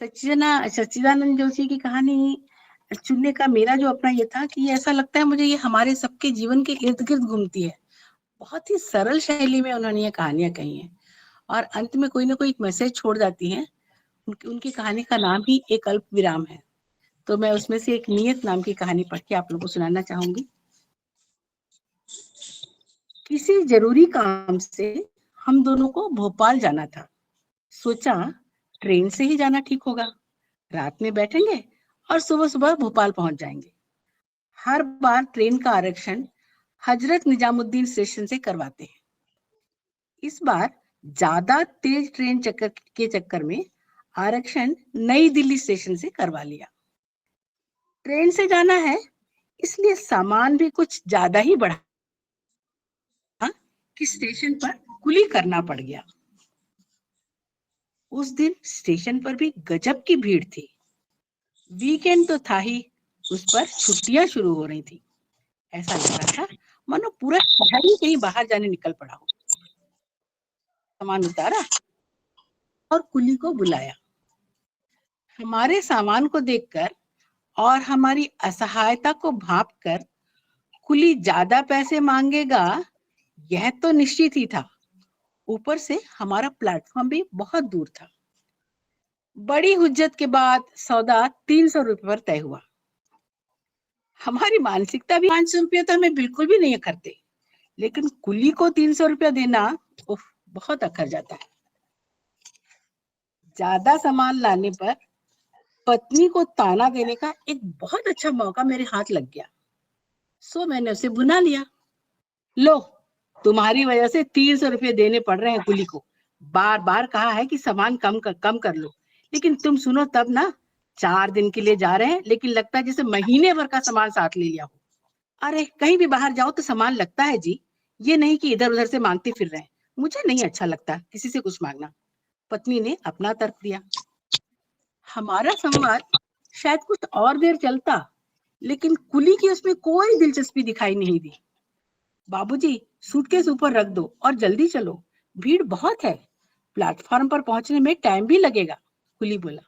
सच्चिदानंद जोशी की कहानी चुनने का मेरा जो अपना ये था कि ऐसा लगता है मुझे ये हमारे सबके जीवन के इर्द गिर्द घूमती है। बहुत ही सरल शैली में उन्होंने ये कहानियां कही हैं और अंत में कोई ना कोई एक मैसेज छोड़ जाती हैं। उनकी कहानी का नाम ही एक अल्प विराम है। तो मैं उसमें से एक नियत नाम की कहानी पढ़ के आप लोगों को सुनाना चाहूंगी। किसी जरूरी काम से हम दोनों को भोपाल जाना था। सोचा ट्रेन से ही जाना ठीक होगा। रात में बैठेंगे और सुबह सुबह भोपाल पहुंच जाएंगे। हर बार ट्रेन का आरक्षण हजरत निजामुद्दीन स्टेशन से करवाते हैं। इस बार ज्यादा तेज ट्रेन चक्कर में आरक्षण नई दिल्ली स्टेशन से करवा लिया। ट्रेन से जाना है इसलिए सामान भी कुछ ज्यादा ही बढ़ा कि स्टेशन पर कुली करना पड़ गया। उस दिन स्टेशन पर भी गजब की भीड़ थी। वीकेंड तो था ही, उस पर छुट्टियां शुरू हो रही थी। ऐसा लग रहा था मानो पूरा शहर ही कहीं बाहर जाने निकल पड़ा हो। सामान उतारा और कुली को बुलाया। हमारे सामान को देखकर और हमारी असहायता को भांपकर कुली ज्यादा पैसे मांगेगा, यह तो निश्चित ही था। ऊपर से हमारा प्लेटफॉर्म भी बहुत दूर था। बड़ी हुज्जत के बाद सौदा 300 रुपए पर तय हुआ। हमारी मानसिकता भी 500 रुपये तो हमें बिल्कुल भी नहीं करते, लेकिन कुली को 300 रुपया देना उफ, बहुत अखर जाता है। ज्यादा सामान लाने पर पत्नी को ताना देने का एक बहुत अच्छा मौका मेरे हाथ लग गया। सो मैंने उसे बुला लिया। लो, तुम्हारी वजह से 300 रुपये देने पड़ रहे हैं कुली को। बार बार कहा है कि सामान कम कर लो, लेकिन तुम सुनो तब ना। 4 दिन के लिए जा रहे हैं, लेकिन लगता है जैसे महीने भर का सामान साथ ले लिया हो। अरे कहीं भी बाहर जाओ तो सामान लगता है जी, ये नहीं कि इधर उधर से मांगते फिर रहे हैं। मुझे नहीं अच्छा लगता किसी से कुछ मांगना। पत्नी ने अपना तर्क दिया। हमारा संवाद शायद कुछ और देर चलता, लेकिन कुली की उसमें कोई दिलचस्पी दिखाई नहीं दी। बाबूजी, सूटकेस ऊपर रख दो और जल्दी चलो, भीड़ बहुत है। प्लेटफॉर्म पर पहुंचने में टाइम भी लगेगा, कुली बोला।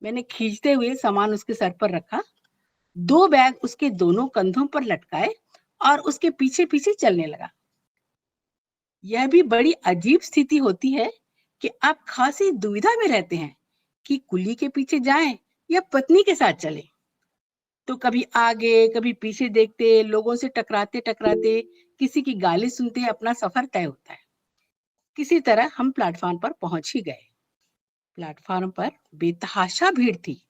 मैंने खींचते हुए सामान उसके सर पर रखा, 2 बैग उसके दोनों कंधों पर लटकाए और उसके पीछे पीछे चलने लगा। यह भी बड़ी अजीब स्थिति होती है कि आप खासी दुविधा में रहते हैं कि कुली के पीछे जाएं या पत्नी के साथ चलें। तो कभी आगे कभी पीछे देखते, लोगों से टकराते टकराते, किसी की गाली सुनते अपना सफर तय होता है। किसी तरह हम प्लेटफॉर्म पर पहुंच ही गए। प्लेटफॉर्म पर बेतहाशा भीड़ थी।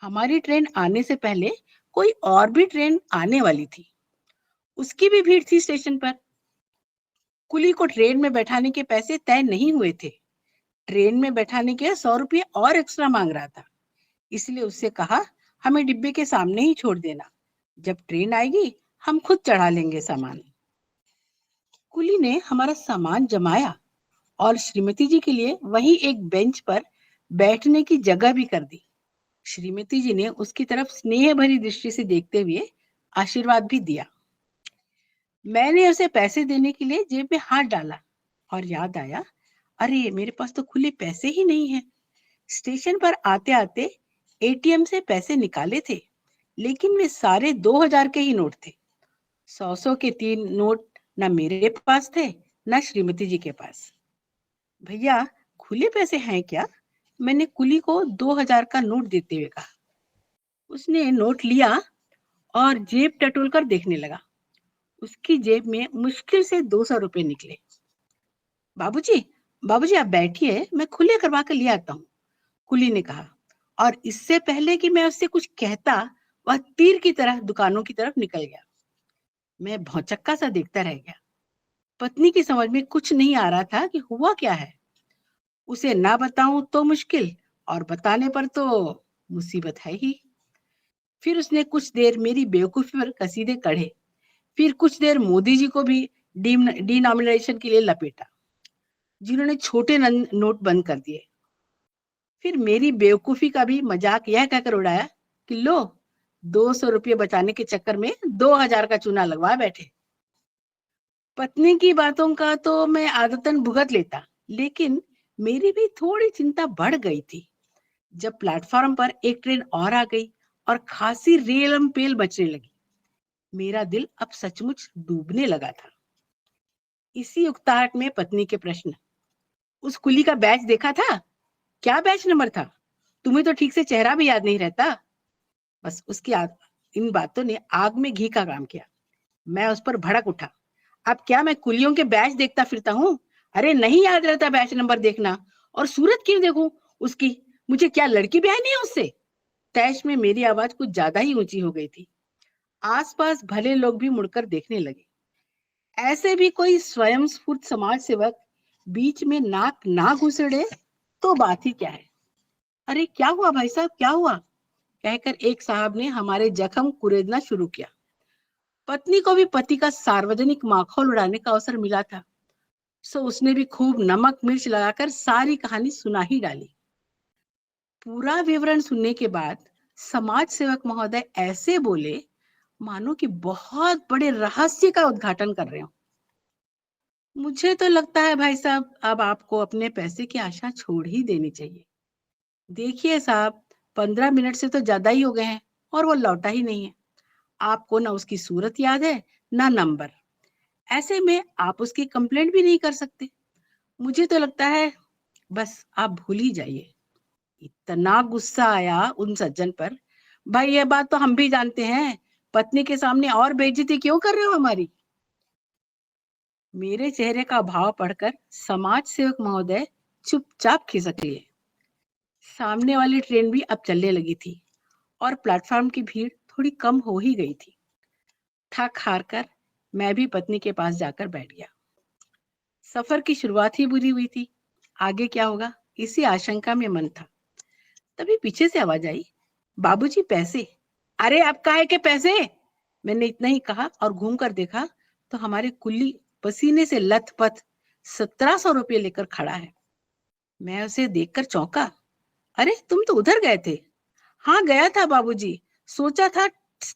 हमारी ट्रेन आने से पहले कोई और भी ट्रेन आने वाली थी, उसकी भी भीड़ थी स्टेशन पर। कुली को ट्रेन में बैठाने के पैसे तय नहीं हुए थे। ट्रेन में बैठाने के 100 रुपये और एक्स्ट्रा मांग रहा था। इसलिए उससे कहा हमें डिब्बे के सामने ही छोड़ देना, जब ट्रेन आएगी हम खुद चढ़ा लेंगे सामान। कुली ने हमारा सामान जमाया और श्रीमती जी के लिए वही एक बेंच पर बैठने की जगह भी कर दी। श्रीमती जी ने उसकी तरफ स्नेह भरी दृष्टि से देखते हुए आशीर्वाद भी दिया। मैंने उसे पैसे देने के लिए जेब में हाथ डाला और याद आया, अरे मेरे पास तो खुले पैसे ही नहीं है। स्टेशन पर आते आते एटीएम से पैसे निकाले थे, लेकिन वे सारे 2000 के ही नोट थे। 100 के 3 नोट न मेरे पास थे न श्रीमती जी के पास। भैया, खुले पैसे हैं क्या? मैंने कुली को 2000 का नोट देते हुए कहा। उसने नोट लिया और जेब टटोल कर देखने लगा। उसकी जेब में मुश्किल से 200 रुपए निकले। बाबूजी, बाबूजी आप बैठिए, मैं खुले करवा कर ले आता हूँ, कुली ने कहा। और इससे पहले कि मैं उससे कुछ कहता, वह तीर की तरह दुकानों की तरफ निकल गया। मैं भौचक्का सा देखता रह गया। पत्नी की समझ में कुछ नहीं आ रहा था कि हुआ क्या है। उसे ना बताऊं तो मुश्किल, और बताने पर तो मुसीबत है ही। फिर उसने कुछ देर मेरी बेवकूफी पर कसीदे कढ़े, फिर कुछ देर मोदी जी को भी डिनॉमिनेशन के लिए लपेटा, जिन्होंने छोटे नोट बंद कर दिए। फिर मेरी बेवकूफी का भी मजाक यह कहकर उड़ाया कि लो, 200 रुपये बचाने के चक्कर में 2000 का चूना लगवा बैठे। पत्नी की बातों का तो मैं आदतन भुगत लेता, लेकिन मेरी भी थोड़ी चिंता बढ़ गई थी। जब प्लेटफॉर्म पर एक ट्रेन और आ गई और खासी रेलम पेल बचने लगी, मेरा दिल अब सचमुच डूबने लगा था। इसी उकताहट में पत्नी के प्रश्न, उस कुली का बैच देखा था? क्या बैच नंबर था? तुम्हें तो ठीक से चेहरा भी याद नहीं रहता। बस इन बातों ने आग में घी का काम किया। मैं उस पर भड़क उठा। अब क्या मैं कुलियों के बैच देखता फिरता हूँ? अरे नहीं याद रहता बैच नंबर देखना, और सूरत क्यों देखूं उसकी? मुझे क्या लड़की ब्याह नहीं है उससे? तैश में मेरी आवाज कुछ ज्यादा ही ऊंची हो गई थी। आसपास भले लोग भी मुड़कर देखने लगे। ऐसे भी कोई स्वयं स्फूर्त समाज सेवक बीच में नाक ना घुसेड़े तो बात ही क्या है। अरे क्या हुआ भाई साहब, क्या हुआ? कहकर एक साहब ने हमारे जख्म कुरेदना शुरू किया। पत्नी को भी पति का सार्वजनिक माखौल उड़ाने का अवसर मिला था, सो उसने भी खूब नमक मिर्च लगाकर सारी कहानी सुना ही डाली। पूरा विवरण सुनने के बाद समाज सेवक महोदय ऐसे बोले मानो कि बहुत बड़े रहस्य का उद्घाटन कर रहे हो। मुझे तो लगता है भाई साहब, अब आपको अपने पैसे की आशा छोड़ ही देनी चाहिए। देखिए साहब, 15 मिनट से तो ज्यादा ही हो गए हैं और वो लौटा ही नहीं है। आपको ना उसकी सूरत याद है, ना नंबर। ऐसे में आप उसकी कंप्लेंट भी नहीं कर सकते। मुझे तो लगता है बस आप भूल ही जाइए। इतना गुस्सा आया उन सज्जन पर। भाई ये बात तो हम भी जानते हैं, पत्नी के सामने और बेइज्जती क्यों कर रहे हो हमारी? मेरे चेहरे का भाव पढ़कर समाज सेवक महोदय चुपचाप खिसक लिए। सामने वाली ट्रेन भी अब चलने लगी थी और प्लेटफॉर्म की भीड़ थोड़ी कम हो ही गई थी। थक हार कर मैं भी पत्नी के पास जाकर बैठ गया। सफर की शुरुआत ही बुरी हुई थी, आगे क्या होगा इसी आशंका में मन था। तभी पीछे से आवाज आई, बाबूजी पैसे। अरे अब काहे के पैसे? मैंने इतना ही कहा और घूम कर देखा तो हमारे कुल्ली पसीने से लथपथ 1700 रुपये लेकर खड़ा है। मैं उसे देखकर चौंका। अरे तुम तो उधर गए थे? हाँ गया था बाबूजी, सोचा था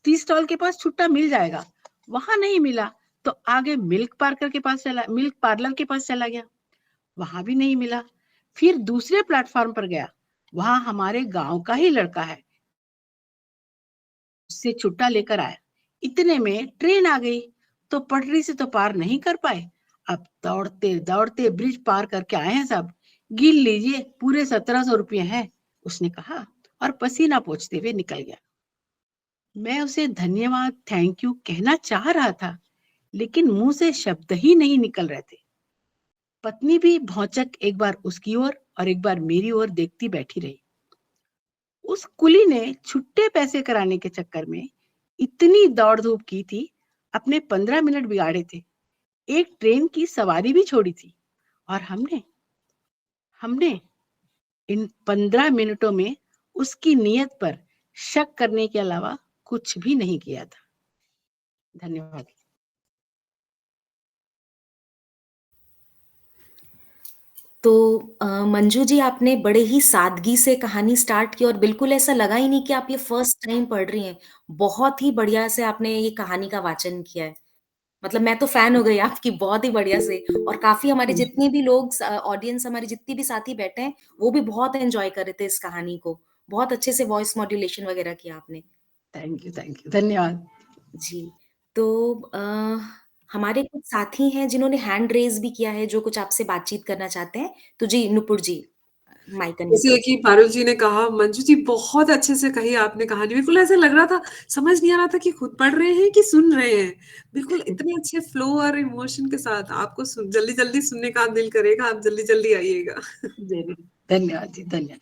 टी स्टॉल के पास छुट्टा मिल जाएगा, वहां नहीं मिला तो आगे मिल्क पार्लर के पास चला गया, वहां भी नहीं मिला। फिर दूसरे प्लेटफॉर्म पर गया, वहां हमारे गांव का ही लड़का है, उससे छुट्टा लेकर आया। इतने में ट्रेन आ गई तो पटरी से तो पार नहीं कर पाए। अब दौड़ते दौड़ते ब्रिज पार करके आए हैं साहब, गिन लीजिए पूरे 1700 रुपये हैं, उसने कहा और पसीना पोंछते हुए निकल गया। मैं उसे धन्यवाद थैंक यू कहना चाह रहा था, लेकिन मुंह से शब्द ही नहीं निकल रहे थे। पत्नी भी भौचक एक बार उसकी ओर और एक बार मेरी ओर देखती बैठी रही। उस कुली ने छुट्टे पैसे कराने के चक्कर में इतनी दौड़ धूप की थी, अपने 15 मिनट बिगाड़े थे, एक ट्रेन की सवारी भी छोड़ी थी, और हमने हमने इन 15 मिनटों में उसकी नीयत पर शक करने के अलावा कुछ भी नहीं किया था। धन्यवाद। तो मंजू जी, आपने बड़े ही सादगी से कहानी स्टार्ट की और बिल्कुल ऐसा लगा ही नहीं कि आप ये फर्स्ट टाइम पढ़ रही हैं। बहुत ही बढ़िया से आपने ये कहानी का वाचन किया है। मतलब मैं तो फैन हो गई आपकी, बहुत ही बढ़िया से। और काफी हमारे जितने भी लोग ऑडियंस, हमारे जितने भी साथी बैठे हैं, वो भी बहुत एंजॉय कर रहे थे इस कहानी को। बहुत अच्छे से वॉइस मॉड्यूलेशन वगैरह किया आपने। थैंक यू, धन्यवाद। जी। तो हमारे कुछ साथी हैं जिन्होंने हैंड रेज भी किया है, जो कुछ आपसे बातचीत करना चाहते हैं। तो जी, नुपुर जी, माइक जैसे अनम्यूट कि पारुल जी ने कहा, मंजू जी बहुत अच्छे से कही आपने कहानी। बिल्कुल ऐसा लग रहा था, समझ नहीं आ रहा था कि खुद पढ़ रहे हैं कि सुन रहे हैं। बिल्कुल इतने अच्छे फ्लो और इमोशन के साथ आपको जल्दी जल्दी सुनने का दिल करेगा, आप जल्दी जल्दी आइएगा। धन्यवाद जी, धन्यवाद।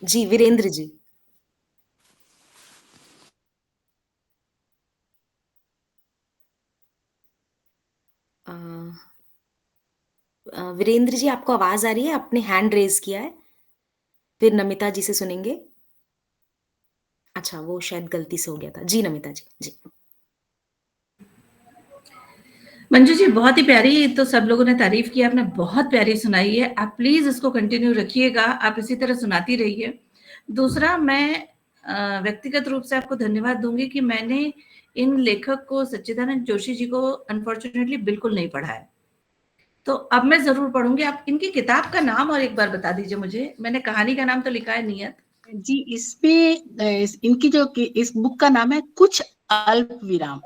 जी, वीरेंद्र जी। वीरेंद्र जी, आपको आवाज आ रही है? आपने हैंड रेज किया है। फिर नमिता जी से सुनेंगे। अच्छा, वो शायद गलती से हो गया था। जी नमिता जी। जी मंजू जी, बहुत ही प्यारी, तो सब लोगों ने तारीफ की, आपने बहुत प्यारी सुनाई है। आप प्लीज इसको कंटिन्यू रखिएगा, आप इसी तरह सुनाती रहिए। दूसरा, मैं व्यक्तिगत रूप से आपको धन्यवाद दूंगी कि मैंने इन लेखक को, सच्चिदानंद जोशी जी को अनफॉर्चुनेटली बिल्कुल नहीं पढ़ा है। तो अब मैं जरूर पढ़ूंगी। आप इनकी किताब का नाम और एक बार बता दीजिए मुझे। मैंने कहानी का नाम तो लिखा है नियत। जी, इनकी जो इस बुक का नाम है कुछ अल्प विराम।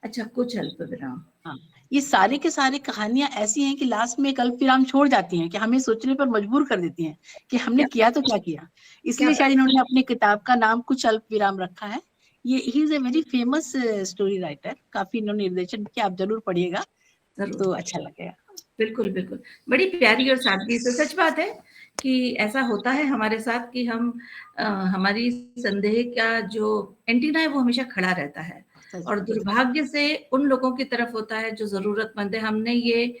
अच्छा, कुछ अल्प विराम। हाँ, ये सारे के सारे कहानियां ऐसी हैं कि लास्ट में एक अल्प विराम छोड़ जाती हैं, कि हमें सोचने पर मजबूर कर देती हैं कि हमने क्या किया तो क्या किया। इसलिए क्या शायद इन्होंने अपनी किताब का नाम कुछ अल्प विराम रखा है। ये he is a very famous story writer, काफी इन्होंने निर्देशन किया, आप जरूर पढ़िएगा जरूर, तो अच्छा लगेगा। बिल्कुल बिल्कुल। बड़ी प्यारी और सादगी से, सच बात है कि ऐसा होता है हमारे साथ कि हम हमारी संदेह का जो एंटीना है वो हमेशा खड़ा रहता है, और दुर्भाग्य से उन लोगों की तरफ होता है जो जरूरतमंद है। हमने ये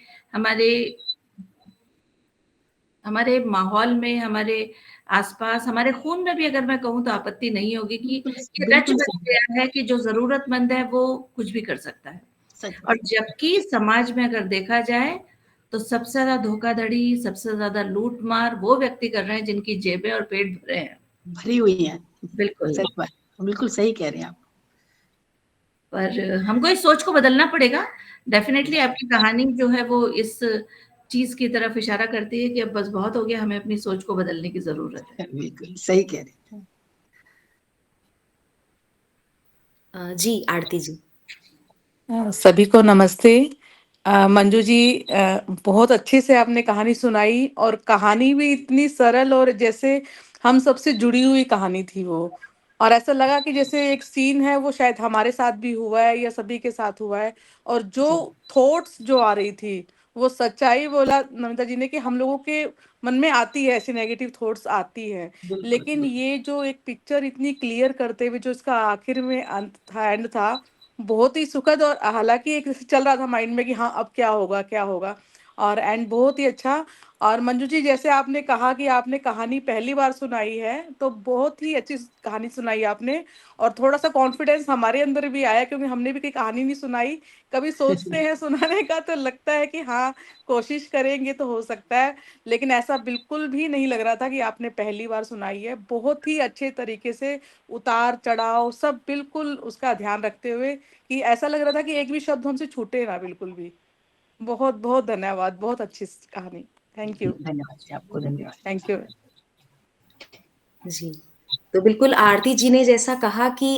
हमारे माहौल में, हमारे आसपास, हमारे खून में भी, अगर मैं कहूँ तो आपत्ति नहीं होगी, कि ये रच बिल्कुल बच गया है कि जो जरूरतमंद है वो कुछ भी कर सकता है। सच और जबकि समाज में अगर देखा जाए तो सबसे ज्यादा धोखाधड़ी, सबसे ज्यादा लूट मार वो व्यक्ति कर रहे हैं जिनकी जेबें और पेट भरे हैं। भरी हुई है। बिल्कुल। सच बात, बिल्कुल सही कह रहे हैं आप। पर हमको इस सोच को बदलना पड़ेगा। डेफिनेटली आपकी कहानी जो है वो इस चीज की तरफ इशारा करती है कि अब बस बहुत हो गया, हमें अपनी सोच को बदलने की जरूरत है। बिल्कुल सही कह रहे हैं। जी आरती जी। सभी को नमस्ते। मंजू जी, बहुत अच्छे से आपने कहानी सुनाई, और कहानी भी इतनी सरल और जैसे हम सबसे जुड़ी हुई कहानी थी वो। और ऐसा लगा कि जैसे एक सीन है वो शायद हमारे साथ भी हुआ है या सभी के साथ हुआ है। और जो थॉट्स जो आ रही थी वो सच्चाई बोला नमिता जी ने कि हम लोगों के मन में आती है, ऐसी नेगेटिव थॉट्स आती है। लेकिन ये जो एक पिक्चर इतनी क्लियर करते हुए जो इसका आखिर में अंत था, एंड था, बहुत ही सुखद। और हालांकि एक चल रहा था माइंड में कि हाँ अब क्या होगा क्या होगा, और एंड बहुत ही अच्छा। और मंजू जी, जैसे आपने कहा कि आपने कहानी पहली बार सुनाई है, तो बहुत ही अच्छी कहानी सुनाई आपने। और थोड़ा सा कॉन्फिडेंस हमारे अंदर भी आया, क्योंकि हमने भी कोई कहानी नहीं सुनाई। कभी सोचते हैं सुनाने का तो लगता है कि हाँ कोशिश करेंगे तो हो सकता है, लेकिन ऐसा बिल्कुल भी नहीं लग रहा था कि आपने पहली बार सुनाई है। बहुत ही अच्छे तरीके से उतार चढ़ाव सब बिल्कुल उसका ध्यान रखते हुए, कि ऐसा लग रहा था कि एक भी शब्द हमसे छूटे ना बिल्कुल भी। बहुत बहुत धन्यवाद, बहुत अच्छी कहानी। Thank you. धन्यवाद जी, आपको धन्यवाद। थैंक यू जी, तो बिल्कुल आरती जी ने जैसा कहा कि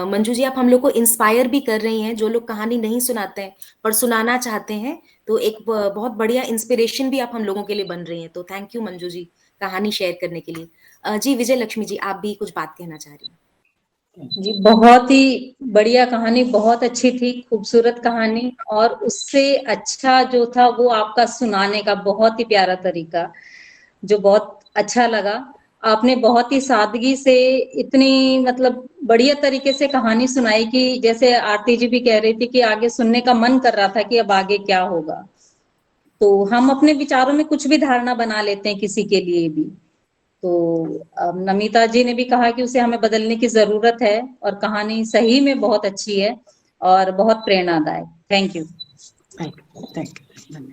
मंजू जी आप हम लोग को इंस्पायर भी कर रही हैं, जो लोग कहानी नहीं सुनाते हैं पर सुनाना चाहते हैं, तो एक बहुत बढ़िया इंस्पिरेशन भी आप हम लोगों के लिए बन रही हैं। तो थैंक यू मंजू जी कहानी शेयर करने के लिए। जी विजय लक्ष्मी जी, आप भी कुछ बात कहना चाह रही हैं? जी, बहुत ही बढ़िया कहानी, बहुत अच्छी थी, खूबसूरत कहानी। और उससे अच्छा जो था वो आपका सुनाने का बहुत ही प्यारा तरीका, जो बहुत अच्छा लगा। आपने बहुत ही सादगी से इतनी मतलब बढ़िया तरीके से कहानी सुनाई कि जैसे आरती जी भी कह रही थी कि आगे सुनने का मन कर रहा था कि अब आगे क्या होगा। तो हम अपने विचारों में कुछ भी धारणा बना लेते हैं किसी के लिए भी। तो नमिता जी ने भी कहा कि उसे हमें बदलने की जरूरत है, और कहानी सही में बहुत अच्छी है और बहुत प्रेरणादायक। Thank you. थैंक यू, धन्यवाद।